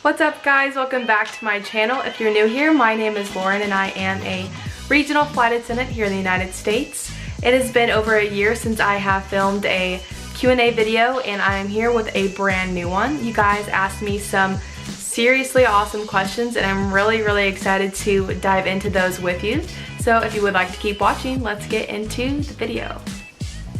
What's up guys, welcome back to my channel. If you're new here, my name is Lauren and I am a regional flight attendant here in the United States. It has been over a year since I have filmed a Q&A video and I am here with a brand new one. You guys asked me some seriously awesome questions and I'm really excited to dive into those with you. So if you would like to keep watching, let's get into the video.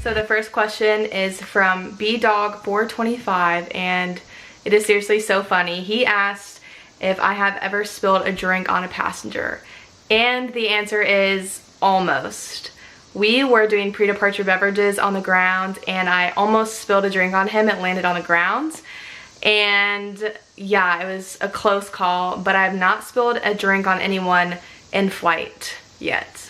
So the first question is from BDog425 and it is seriously so funny. He asked if I have ever spilled a drink on a passenger. And the answer is almost. We were doing pre-departure beverages on the ground and I almost spilled a drink on him. It landed on the ground. And yeah, it was a close call, but I have not spilled a drink on anyone in flight yet.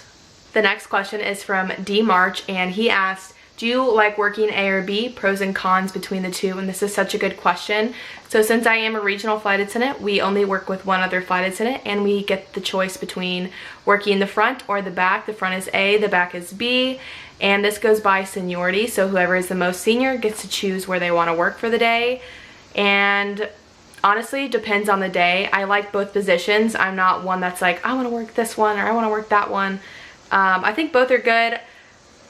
The next question is from D March and he asked, do you like working A or B? Pros and cons between the two, and this is such a good question. So since I am a regional flight attendant, we only work with one other flight attendant and we get the choice between working the front or the back. The front is A, the back is B, and this goes by seniority. So whoever is the most senior gets to choose where they want to work for the day. And honestly, depends on the day. I like both positions. I'm not one that's like, I want to work this one or I want to work that one. I think both are good.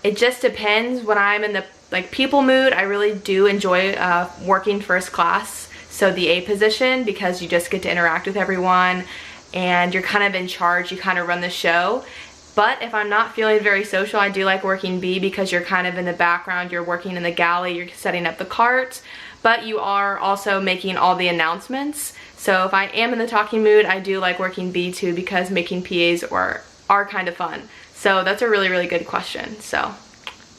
It just depends. When I'm in the people mood, I really do enjoy working first class, so the A position, because you just get to interact with everyone and you're kind of in charge, you kind of run the show. But if I'm not feeling very social, I do like working B because you're kind of in the background, you're working in the galley, you're setting up the cart, but you are also making all the announcements. So if I am in the talking mood, I do like working B too because making PAs are kind of fun. So that's a really good question. So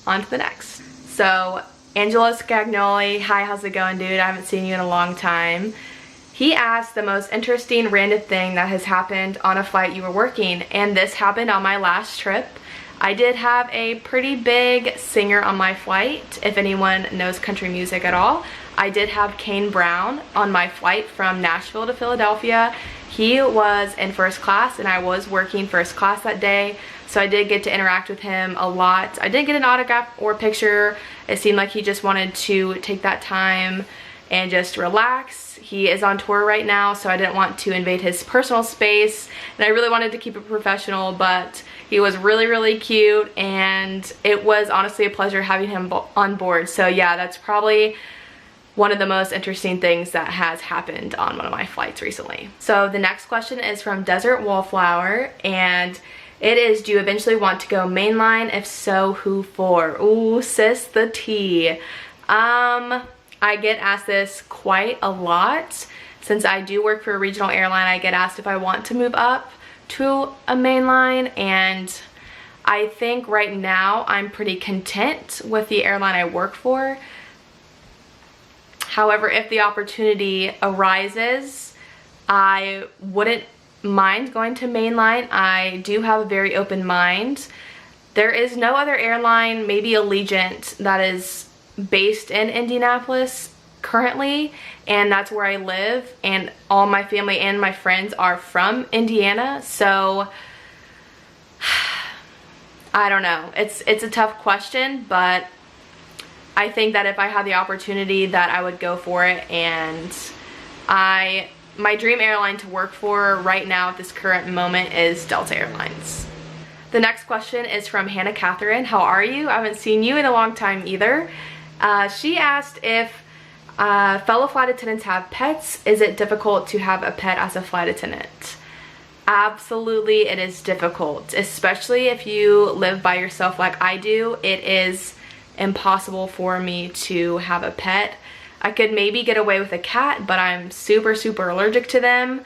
on to the next. So Angelo Scagnoli, hi, how's it going, dude? I haven't seen you in a long time. He asked the most interesting random thing that has happened on a flight you were working, and this happened on my last trip. I did have a pretty big singer on my flight. If anyone knows country music at all, I did have Kane Brown on my flight from Nashville to Philadelphia. He was in first class and I was working first class that day, so I did get to interact with him a lot. I didn't get an autograph or picture. It seemed like he just wanted to take that time and just relax. He is on tour right now, so I didn't want to invade his personal space and I really wanted to keep it professional, but he was really cute and it was honestly a pleasure having him on board. So yeah, that's probably one of the most interesting things that has happened on one of my flights recently. So the next question is from Desert Wallflower and it is, do you eventually want to go mainline? If so, who for? Ooh, sis, the tea. I get asked this quite a lot. Since I do work for a regional airline, I get asked if I want to move up to a mainline, and I think right now I'm pretty content with the airline I work for. However, if the opportunity arises, I wouldn't mind going to mainline. I do have a very open mind. There is no other airline, maybe Allegiant, that is based in Indianapolis currently, and that's where I live, and all my family and my friends are from Indiana, so I don't know. It's a tough question, but I think that if I had the opportunity that I would go for it, and my dream airline to work for right now at this current moment is Delta Airlines. The next question is from Hannah Catherine. How are you? I haven't seen you in a long time either. She asked if fellow flight attendants have pets. Is it difficult to have a pet as a flight attendant? Absolutely, it is difficult, especially if you live by yourself like I do. It is impossible for me to have a pet. I could maybe get away with a cat, but I'm super allergic to them.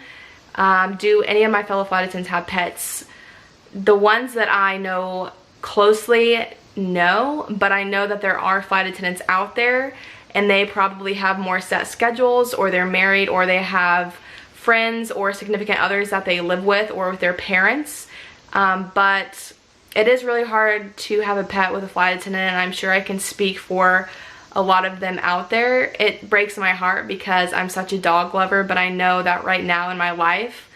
Do any of my fellow flight attendants have pets? The ones that I know closely, no, but I know that there are flight attendants out there and they probably have more set schedules, or they're married, or they have friends or significant others that they live with, or with their parents. But it is really hard to have a pet with a flight attendant, and I'm sure I can speak for a lot of them out there. It breaks my heart because I'm such a dog lover, but I know that right now in my life,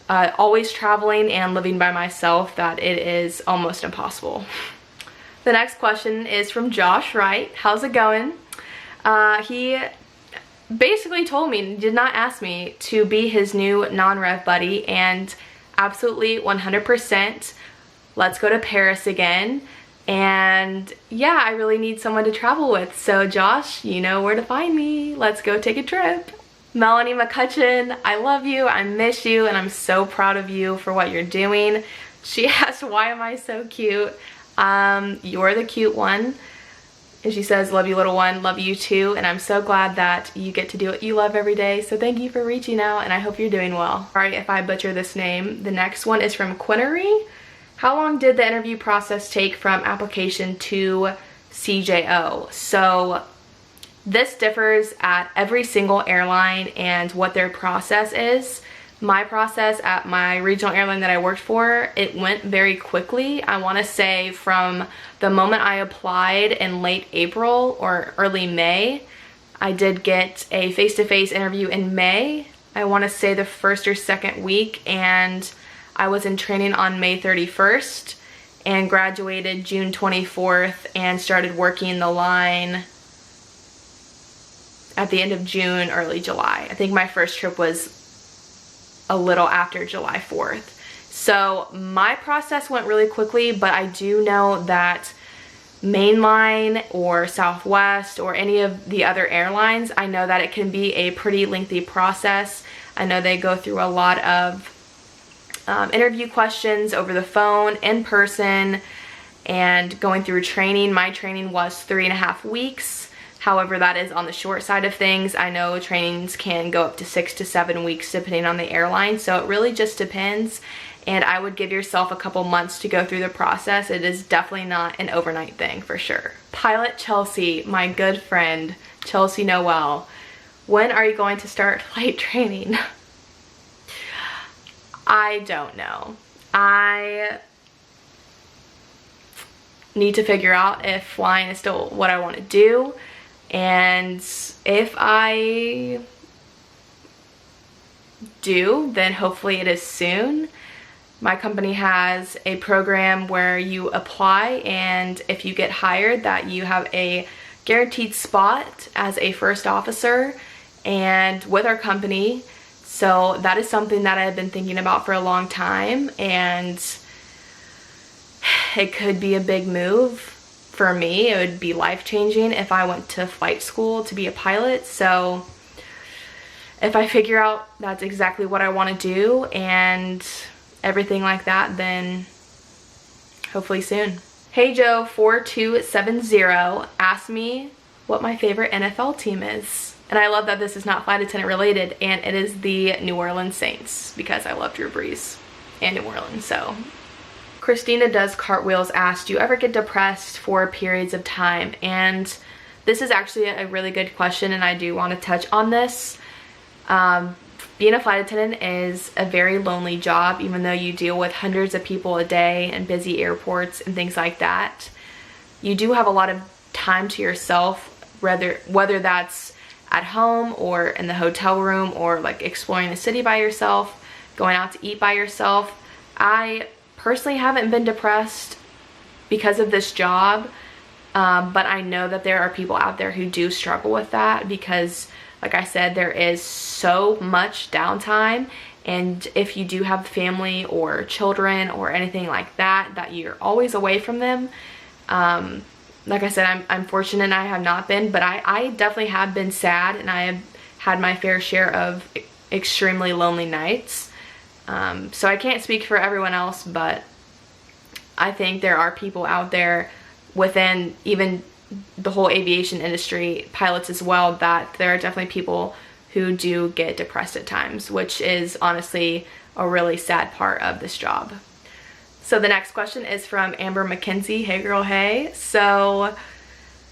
always traveling and living by myself, that it is almost impossible. The next question is from Josh Wright. How's it going? He basically told me, did not ask me to be his new non-rev buddy, and absolutely 100%, let's go to Paris again. And yeah, I really need someone to travel with. So Josh, you know where to find me. Let's go take a trip. Melanie McCutcheon, I love you, I miss you, and I'm so proud of you for what you're doing. She asked, why am I so cute? You're the cute one. And she says, love you little one, love you too, and I'm so glad that you get to do what you love every day. So thank you for reaching out, and I hope you're doing well. Sorry if I butcher this name. The next one is from Quinnery. How long did the interview process take from application to CJO? So this differs at every single airline and what their process is. My process at my regional airline that I worked for, it went very quickly. I want to say from the moment I applied in late April or early May, I did get a face-to-face interview in May. I want to say the first or second week, and I was in training on May 31st and graduated June 24th and started working the line at the end of June, early July. I think my first trip was a little after July 4th. So my process went really quickly, but I do know that mainline or Southwest or any of the other airlines, I know that it can be a pretty lengthy process. I know they go through a lot of interview questions over the phone, in person, and going through training. My training was 3.5 weeks. However, that is on the short side of things. I know trainings can go up to 6 to 7 weeks depending on the airline, so it really just depends. And I would give yourself a couple months to go through the process. It is definitely not an overnight thing for sure. Pilot Chelsea, my good friend, Chelsea Noel, when are you going to start flight training? I don't know. I need to figure out if flying is still what I want to do. And if I do, then hopefully it is soon. My company has a program where you apply, and if you get hired, that you have a guaranteed spot as a first officer and with our company. So that is something that I've been thinking about for a long time, and it could be a big move. For me, it would be life-changing if I went to flight school to be a pilot. So if I figure out that's exactly what I want to do and everything like that, then hopefully soon. Hey Joe 4270 asked me what my favorite NFL team is. And I love that this is not flight attendant related, and it is the New Orleans Saints, because I love Drew Brees and New Orleans. So Christina Does Cartwheels asked, do you ever get depressed for periods of time? And this is actually a really good question, and I do want to touch on this. Being a flight attendant is a very lonely job, even though you deal with hundreds of people a day and busy airports and things like that. You do have a lot of time to yourself, whether that's at home or in the hotel room, or like exploring the city by yourself, going out to eat by yourself. I personally haven't been depressed because of this job, but I know that there are people out there who do struggle with that, because like I said, there is so much downtime, and if you do have family or children or anything like that, that you're always away from them. Like I said, I'm fortunate I have not been, but I definitely have been sad, and I have had my fair share of extremely lonely nights. So I can't speak for everyone else, but I think there are people out there within even the whole aviation industry, pilots as well, that there are definitely people who do get depressed at times, which is honestly a really sad part of this job. So the next question is from Amber McKenzie. Hey girl, hey. So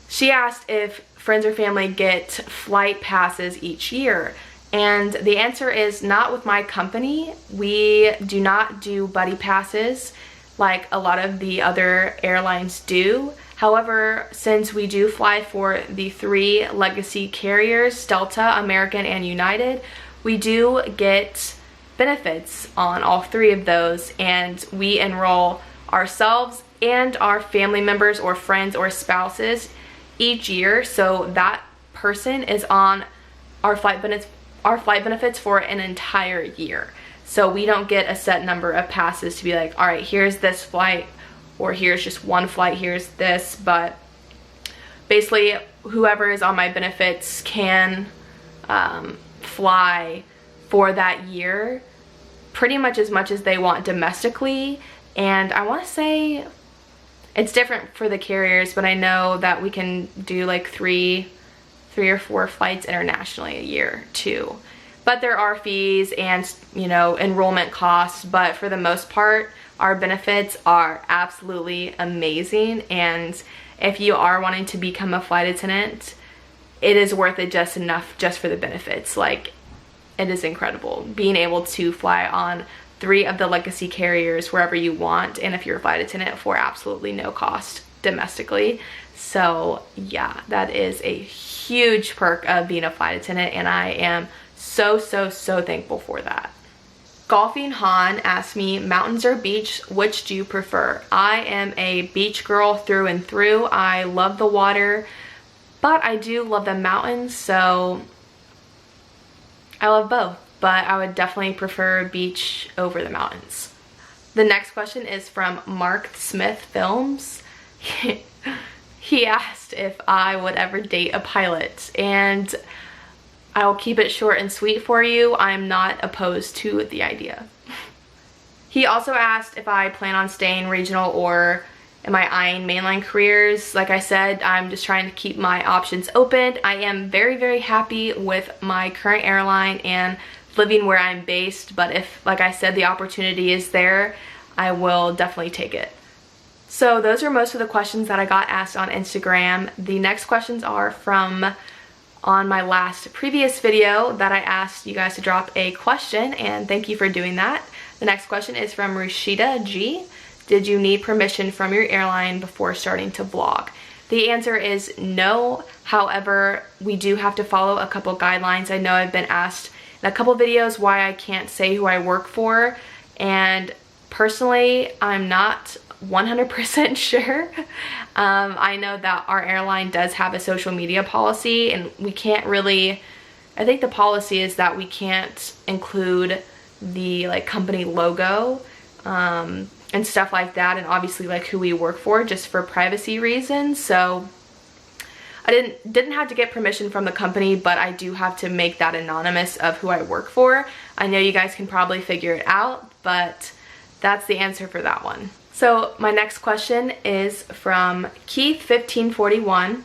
she asked if friends or family get flight passes each year. And the answer is not with my company. We do not do buddy passes like a lot of the other airlines do. However, since we do fly for the 3 legacy carriers, Delta, American, and United, we do get benefits on all 3 of those, and we enroll ourselves and our family members or friends or spouses each year, so that person is on our flight benefits for an entire year. So we don't get a set number of passes to be like, all right, here's this flight, or here's just one flight, here's this. But basically, whoever is on my benefits can fly for that year pretty much as they want domestically. And I want to say it's different for the carriers, but I know that we can do like three or 4 flights internationally a year too. But there are fees and, you know, enrollment costs, but for the most part, our benefits are absolutely amazing. And if you are wanting to become a flight attendant, it is worth it just enough just for the benefits. Like, it is incredible being able to fly on 3 of the legacy carriers wherever you want, and if you're a flight attendant, for absolutely no cost domestically. So yeah, that is a huge perk of being a flight attendant, and I am so thankful for that. Golfing Han asked me, mountains or beach, which do you prefer? I am a beach girl through and through. I love the water, but I do love the mountains, so I love both, but I would definitely prefer beach over the mountains. The next question is from Mark Smith Films. He asked if I would ever date a pilot, and I'll keep it short and sweet for you. I'm not opposed to the idea. He also asked if I plan on staying regional or am I eyeing mainline careers. Like I said, I'm just trying to keep my options open. I am very happy with my current airline and living where I'm based, but if, like I said, the opportunity is there, I will definitely take it. So those are most of the questions that I got asked on Instagram. The next questions are from on my previous video that I asked you guys to drop a question, and thank you for doing that. The next question is from Rashida G. Did you need permission from your airline before starting to vlog? The answer is no. However, we do have to follow a couple guidelines. I know I've been asked in a couple videos why I can't say who I work for, and personally, I'm not 100% sure. I know that our airline does have a social media policy, and we can't really, I think the policy is that we can't include the like company logo and stuff like that, and obviously like who we work for, just for privacy reasons. So I didn't have to get permission from the company, but I do have to make that anonymous of who I work for. I know you guys can probably figure it out, but that's the answer for that one. So my next question is from Keith1541.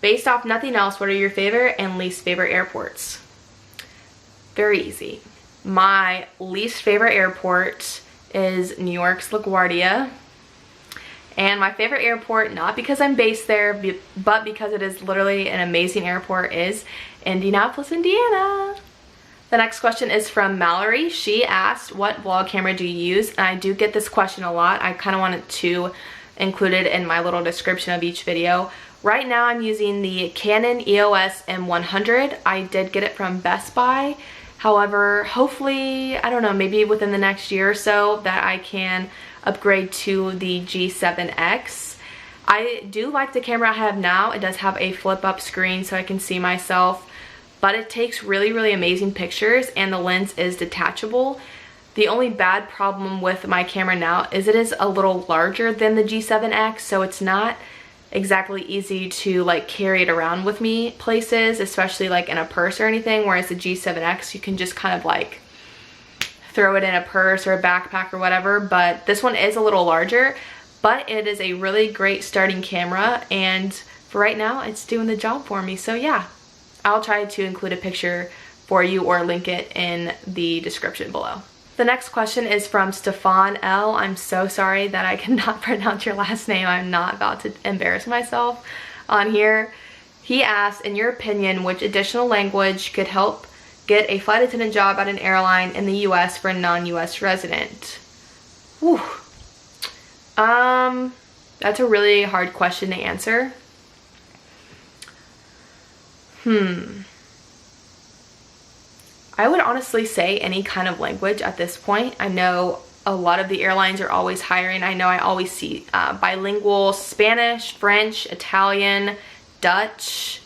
Based off nothing else, what are your favorite and least favorite airports? Very easy. My least favorite airport is New York's LaGuardia. And my favorite airport, not because I'm based there, but because it is literally an amazing airport, is Indianapolis, Indiana. The next question is from Mallory. She asked, what vlog camera do you use? And I do get this question a lot. I kind of wanted to include it in my little description of each video. Right now I'm using the Canon EOS M100. I did get it from Best Buy. However, hopefully, I don't know, maybe within the next year or so that I can upgrade to the G7X. I do like the camera I have now. It does have a flip up screen so I can see myself, but it takes really amazing pictures, and the lens is detachable. The only bad problem with my camera now is it is a little larger than the G7X, so it's not exactly easy to like carry it around with me places, especially like in a purse or anything, whereas the G7X you can just kind of like throw it in a purse or a backpack or whatever. But this one is a little larger, but it is a really great starting camera, and for right now it's doing the job for me. So yeah, I'll try to include a picture for you or link it in the description below. The next question is from Stefan L. I'm so sorry that I cannot pronounce your last name. I'm not about to embarrass myself on here. He asked, in your opinion, which additional language could help get a flight attendant job at an airline in the US for a non-US resident? Whew. That's a really hard question to answer. I would honestly say any kind of language at this point. I know a lot of the airlines are always hiring. I know I always see bilingual Spanish, French, Italian, Dutch.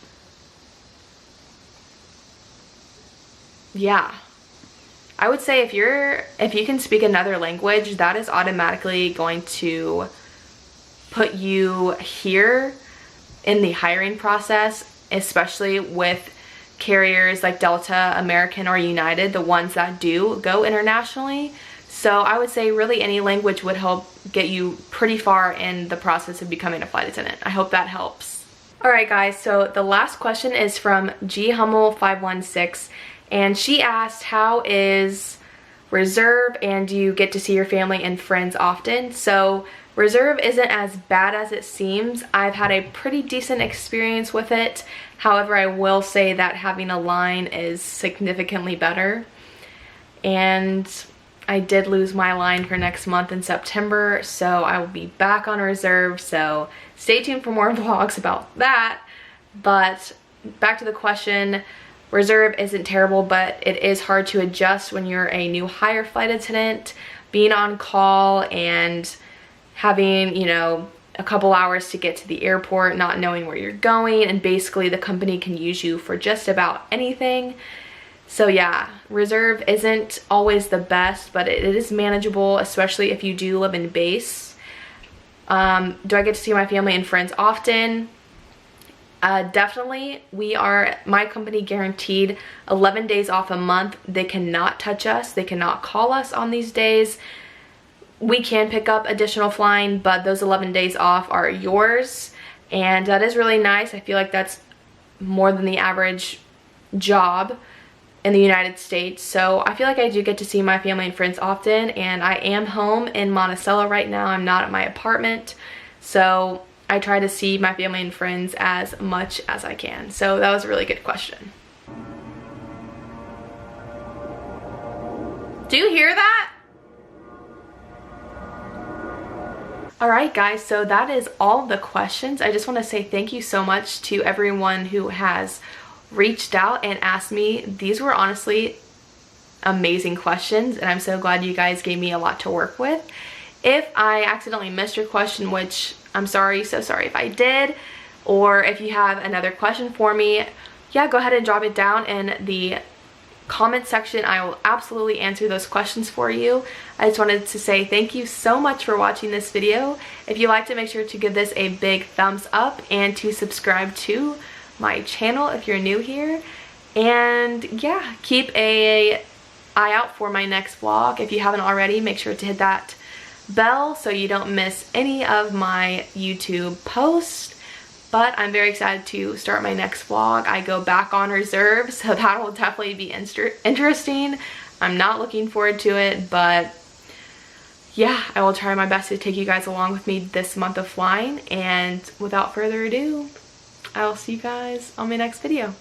yeah, I would say if you can speak another language, that is automatically going to put you here in the hiring process, especially with carriers like Delta, American, or United, the ones that do go internationally. So I would say really any language would help get you pretty far in the process of becoming a flight attendant. I hope that helps. Alright guys, so the last question is from G Hummel 516, and she asked, how is reserve and do you get to see your family and friends often? So reserve isn't as bad as it seems. I've had a pretty decent experience with it. However, I will say that having a line is significantly better. And I did lose my line for next month in September, so I will be back on reserve. So stay tuned for more vlogs about that. But back to the question, reserve isn't terrible, but it is hard to adjust when you're a new hire flight attendant, being on call and having, you know, a couple hours to get to the airport, not knowing where you're going, and basically the company can use you for just about anything. So yeah, reserve isn't always the best, but it is manageable, especially if you do live in base. Do I get to see my family and friends often? Definitely. My company guaranteed 11 days off a month. They cannot touch us. They cannot call us on these days. We can pick up additional flying, but those 11 days off are yours, and that is really nice. I feel like that's more than the average job in the United States. So I feel like I do get to see my family and friends often, and I am home in Monticello right now. I'm not at my apartment, so I try to see my family and friends as much as I can. So that was a really good question. Do you hear that? Alright guys, so that is all the questions. I just want to say thank you so much to everyone who has reached out and asked me. These were honestly amazing questions, and I'm so glad you guys gave me a lot to work with. If I accidentally missed your question, which I'm sorry, so sorry if I did, or if you have another question for me, yeah, go ahead and drop it down in the comment section. I will absolutely answer those questions for you. I just wanted to say thank you so much for watching this video. If you liked it, make sure to give this a big thumbs up and to subscribe to my channel if you're new here. And yeah, keep an eye out for my next vlog. If you haven't already, make sure to hit that bell so you don't miss any of my YouTube posts. But I'm very excited to start my next vlog. I go back on reserve, so that will definitely be interesting. I'm not looking forward to it, but yeah, I will try my best to take you guys along with me this month of flying. And without further ado, I will see you guys on my next video.